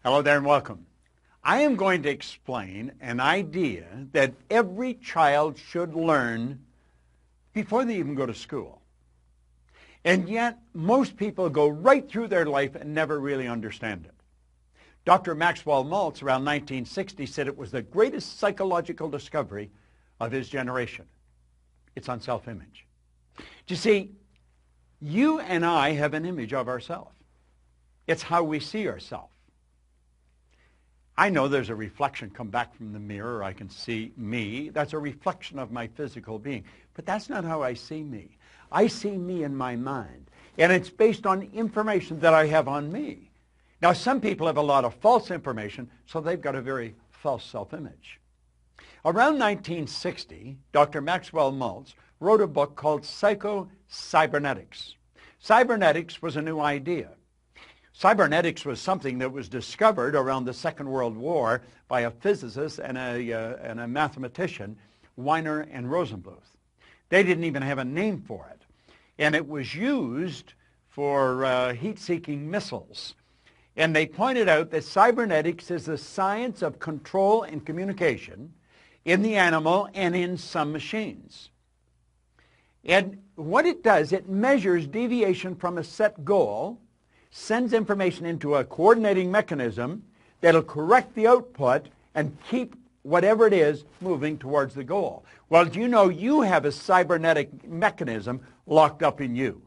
Hello there and welcome. I am going to explain an idea that every child should learn before they even go to school. And yet, most people go right through their life and never really understand it. Dr. Maxwell Maltz, around 1960, said it was the greatest psychological discovery of his generation. It's on self-image. You see, you and I have an image of ourselves. It's how we see ourselves. I know there's a reflection come back from the mirror. I can see me. That's a reflection of my physical being. But that's not how I see me. I see me in my mind. And it's based on information that I have on me. Now, some people have a lot of false information, so they've got a very false self-image. Around 1960, Dr. Maxwell Maltz wrote a book called Psycho-Cybernetics. Cybernetics was a new idea. Cybernetics was something that was discovered around the Second World War by a physicist and a mathematician, Weiner and Rosenbluth. They didn't even have a name for it. And it was used for heat-seeking missiles. And they pointed out that cybernetics is the science of control and communication in the animal and in some machines. And what it does, it measures deviation from a set goal, sends information into a coordinating mechanism that'll correct the output and keep whatever it is moving towards the goal. Well, do you know you have a cybernetic mechanism locked up in you?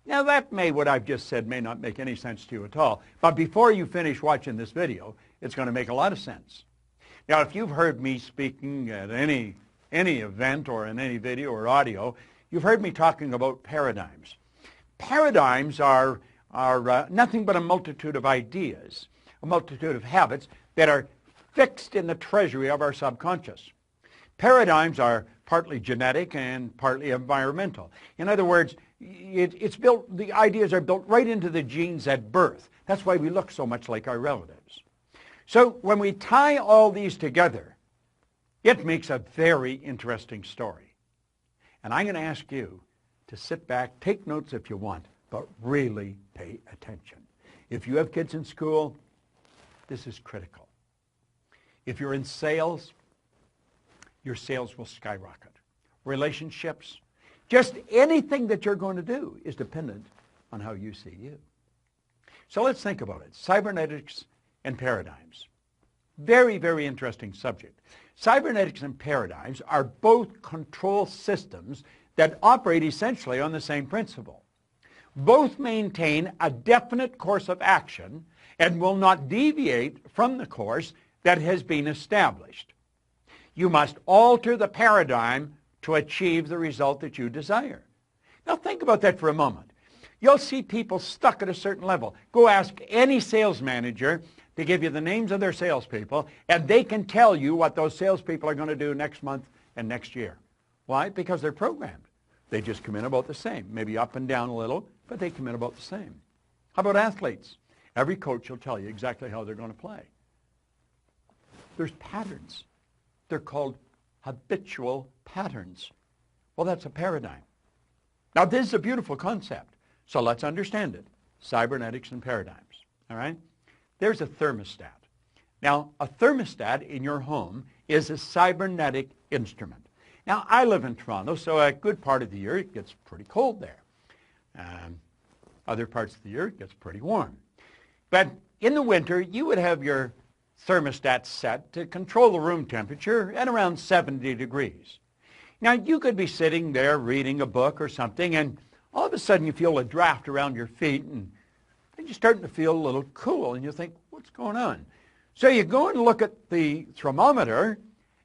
Now what I've just said may not make any sense to you at all, but before you finish watching this video, it's going to make a lot of sense. Now, if you've heard me speaking at any event or in any video or audio, you've heard me talking about paradigms. Paradigms are nothing but a multitude of ideas, a multitude of habits that are fixed in the treasury of our subconscious. Paradigms are partly genetic and partly environmental. In other words, the ideas are built right into the genes at birth. That's why we look so much like our relatives. So when we tie all these together, it makes a very interesting story. And I'm going to ask you to sit back, take notes if you want, but really pay attention. If you have kids in school, this is critical. If you're in sales, your sales will skyrocket. Relationships, just anything that you're going to do is dependent on how you see you. So let's think about it. Cybernetics and paradigms. Very, very interesting subject. Cybernetics and paradigms are both control systems that operate essentially on the same principle. Both maintain a definite course of action and will not deviate from the course that has been established. You must alter the paradigm to achieve the result that you desire. Now think about that for a moment. You'll see people stuck at a certain level. Go ask any sales manager to give you the names of their salespeople, and they can tell you what those salespeople are going to do next month and next year. Why? Because they're programmed. They just come in about the same, maybe up and down a little, but they come in about the same. How about athletes? Every coach will tell you exactly how they're going to play. There's patterns. They're called habitual patterns. Well, that's a paradigm. Now, this is a beautiful concept, so let's understand it. Cybernetics and paradigms, all right? There's a thermostat. Now, a thermostat in your home is a cybernetic instrument. Now, I live in Toronto, so a good part of the year it gets pretty cold there. Other parts of the year it gets pretty warm. But in the winter, you would have your thermostat set to control the room temperature at around 70 degrees. Now, you could be sitting there reading a book or something, and all of a sudden you feel a draft around your feet, and you're starting to feel a little cool, and you think, what's going on? So you go and look at the thermometer,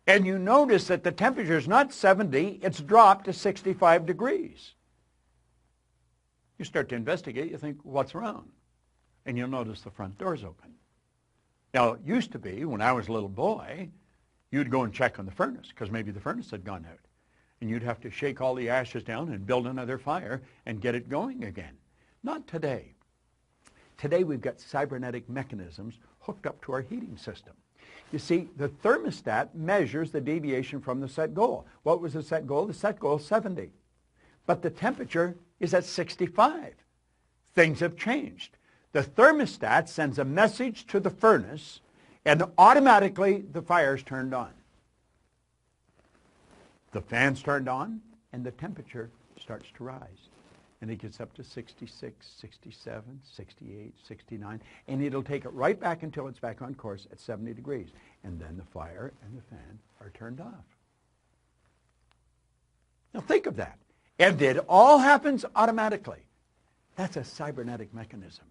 and you notice that the temperature is not 70, it's dropped to 65 degrees. You start to investigate, you think, what's wrong? And you'll notice the front door's open. Now, it used to be, when I was a little boy, you'd go and check on the furnace, because maybe the furnace had gone out. And you'd have to shake all the ashes down and build another fire and get it going again. Not today. Today, we've got cybernetic mechanisms hooked up to our heating system. You see, the thermostat measures the deviation from the set goal. What was the set goal? The set goal is 70. But the temperature is at 65. Things have changed. The thermostat sends a message to the furnace, and automatically the fire is turned on. The fan's turned on, and the temperature starts to rise. And it gets up to 66, 67, 68, 69, and it'll take it right back until it's back on course at 70 degrees. And then the fire and the fan are turned off. Now think of that. And it all happens automatically. That's a cybernetic mechanism.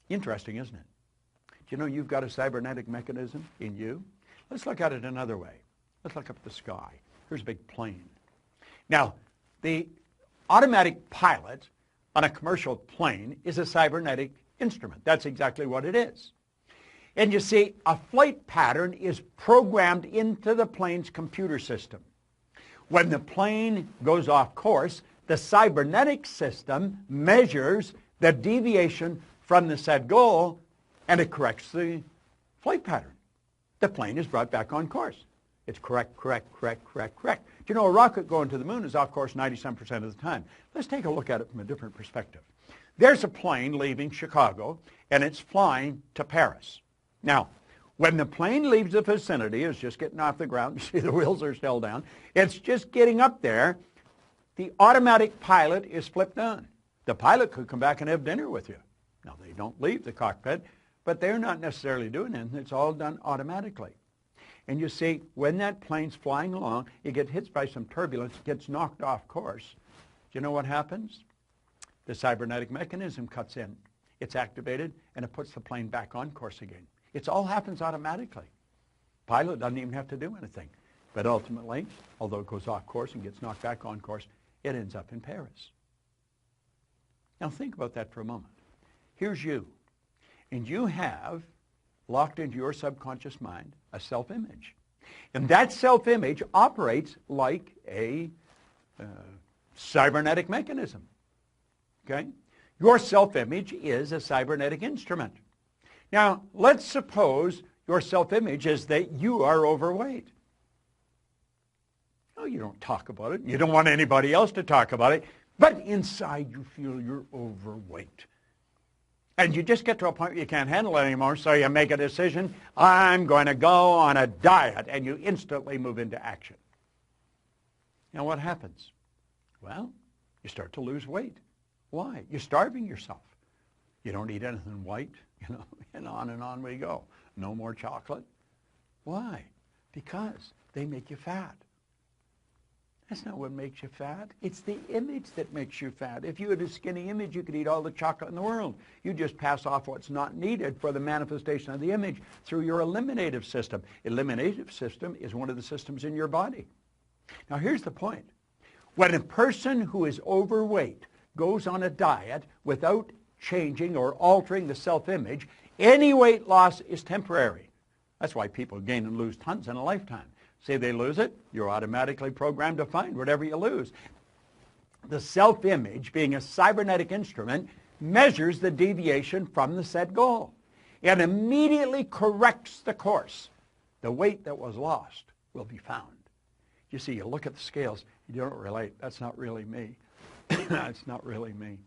Interesting, isn't it? Do you know you've got a cybernetic mechanism in you? Let's look at it another way. Let's look up at the sky. Here's a big plane. Now, the automatic pilot on a commercial plane is a cybernetic instrument. That's exactly what it is. And you see, a flight pattern is programmed into the plane's computer system. When the plane goes off course, the cybernetic system measures the deviation from the said goal, and it corrects the flight pattern. The plane is brought back on course. It's correct, correct, correct, correct, correct. Do you know a rocket going to the moon is off course 97% of the time? Let's take a look at it from a different perspective. There's a plane leaving Chicago, and it's flying to Paris. Now, when the plane leaves the vicinity, it's just getting off the ground. You see the wheels are still down. It's just getting up there. The automatic pilot is flipped on. The pilot could come back and have dinner with you. Now, they don't leave the cockpit, but they're not necessarily doing anything. It's all done automatically. And you see, when that plane's flying along, it gets hit by some turbulence, gets knocked off course. Do you know what happens? The cybernetic mechanism cuts in. It's activated, and it puts the plane back on course again. It all happens automatically. Pilot doesn't even have to do anything. But ultimately, although it goes off course and gets knocked back on course, it ends up in Paris. Now think about that for a moment. Here's you, and you have locked into your subconscious mind a self-image. And that self-image operates like a cybernetic mechanism. Okay? Your self-image is a cybernetic instrument. Now, let's suppose your self-image is that you are overweight. Oh, you don't talk about it. You don't want anybody else to talk about it. But inside you feel you're overweight. And you just get to a point where you can't handle it anymore, so you make a decision, I'm going to go on a diet, and you instantly move into action. Now what happens? Well, you start to lose weight. Why? You're starving yourself. You don't eat anything white, and on we go. No more chocolate. Why? Because they make you fat. That's not what makes you fat. It's the image that makes you fat. If you had a skinny image, you could eat all the chocolate in the world. You just pass off what's not needed for the manifestation of the image through your eliminative system. Eliminative system is one of the systems in your body. Now here's the point. When a person who is overweight goes on a diet without changing or altering the self-image, any weight loss is temporary. That's why people gain and lose tons in a lifetime. Say they lose it, you're automatically programmed to find whatever you lose. The self-image, being a cybernetic instrument, measures the deviation from the set goal and immediately corrects the course. The weight that was lost will be found. You see, you look at the scales, you don't relate. That's not really me. That's not really me.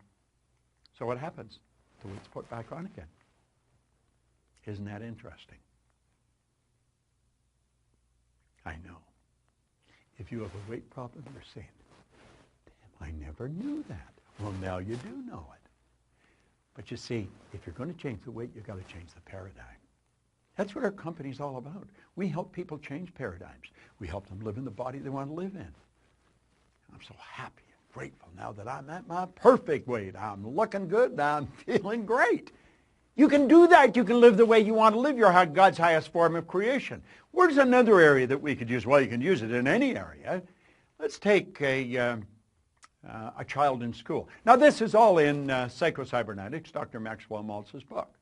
So what happens? The weight's put back on again. Isn't that interesting? I know. If you have a weight problem, you're saying, damn, I never knew that. Well, now you do know it. But you see, if you're going to change the weight, you've got to change the paradigm. That's what our company's all about. We help people change paradigms. We help them live in the body they want to live in. I'm so happy and grateful now that I'm at my perfect weight. I'm looking good. I'm feeling great. You can do that. You can live the way you want to live. You're God's highest form of creation. Where's another area that we could use? Well, you can use it in any area. Let's take a child in school. Now, this is all in Psycho-Cybernetics, Dr. Maxwell Maltz's book.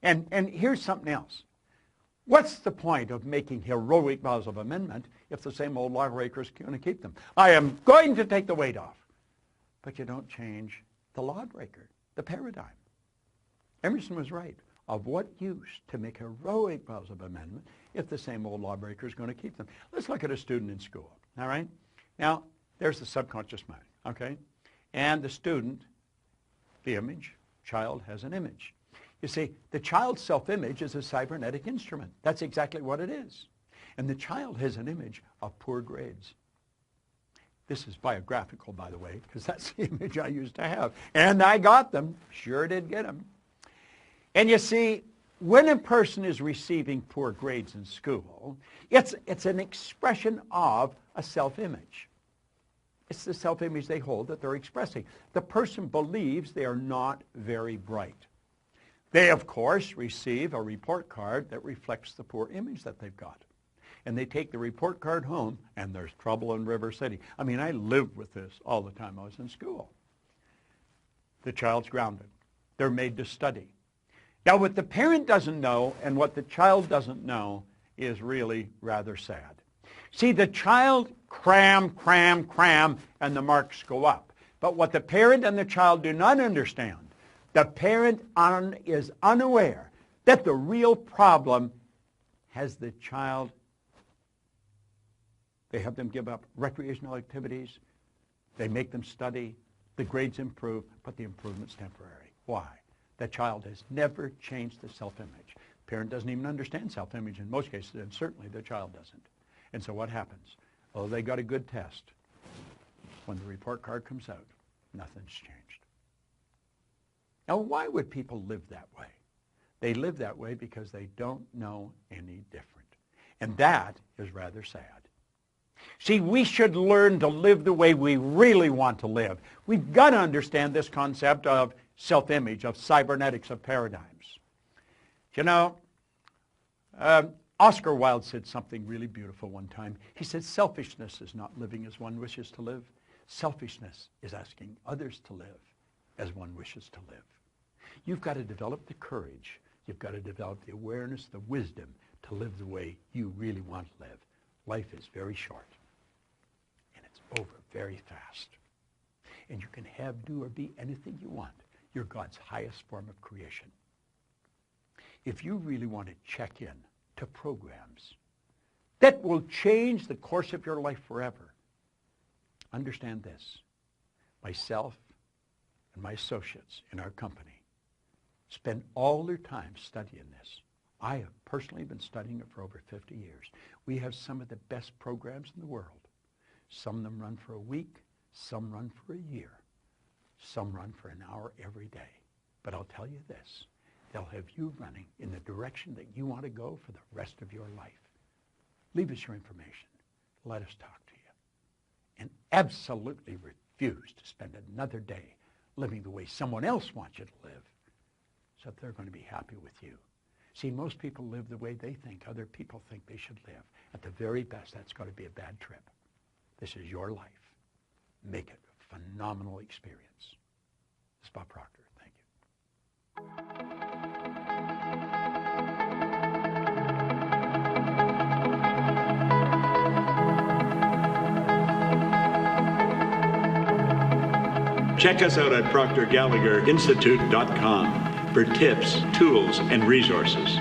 And here's something else. What's the point of making heroic vows of amendment if the same old lawbreaker is going to keep them? I am going to take the weight off. But you don't change the lawbreaker, the paradigm. Emerson was right. Of what use to make heroic vows of amendment if the same old lawbreaker is going to keep them? Let's look at a student in school, all right? Now, there's the subconscious mind, okay? And the student, the image, child has an image. You see, the child's self-image is a cybernetic instrument. That's exactly what it is. And the child has an image of poor grades. This is biographical, by the way, because that's the image I used to have. And I got them. Sure did get them. And you see, when a person is receiving poor grades in school, it's an expression of a self-image. It's the self-image they hold that they're expressing. The person believes they are not very bright. They, of course, receive a report card that reflects the poor image that they've got. And they take the report card home, and there's trouble in River City. I mean, I lived with this all the time I was in school. The child's grounded. They're made to study. Now, what the parent doesn't know and what the child doesn't know is really rather sad. See, the child cram, and the marks go up. But what the parent and the child do not understand, the parent is unaware that the real problem has the child. They have them give up recreational activities. They make them study. The grades improve, but the improvement's temporary. Why? The child has never changed the self-image. The parent doesn't even understand self-image in most cases, and certainly the child doesn't. And so what happens? Oh, they got a good test. When the report card comes out, nothing's changed. Now, why would people live that way? They live that way because they don't know any different. And that is rather sad. See, we should learn to live the way we really want to live. We've got to understand this concept of self-image, of cybernetics, of paradigms. You know, Oscar Wilde said something really beautiful one time. He said, selfishness is not living as one wishes to live. Selfishness is asking others to live as one wishes to live. You've got to develop the courage. You've got to develop the awareness, the wisdom to live the way you really want to live. Life is very short, and it's over very fast. And you can have, do, or be anything you want. You're God's highest form of creation. If you really want to check in to programs that will change the course of your life forever, understand this. Myself and my associates in our company spend all their time studying this. I have personally been studying it for over 50 years. We have some of the best programs in the world. Some of them run for a week, some run for a year, some run for an hour every day. But I'll tell you this, they'll have you running in the direction that you want to go for the rest of your life. Leave us your information. Let us talk to you. And absolutely refuse to spend another day living the way someone else wants you to live, so that they're going to be happy with you. See, most people live the way they think other people think they should live. At the very best, that's got to be a bad trip. This is your life. Make it a phenomenal experience. This is Bob Proctor. Thank you. Check us out at ProctorGallagherInstitute.com for tips, tools, and resources.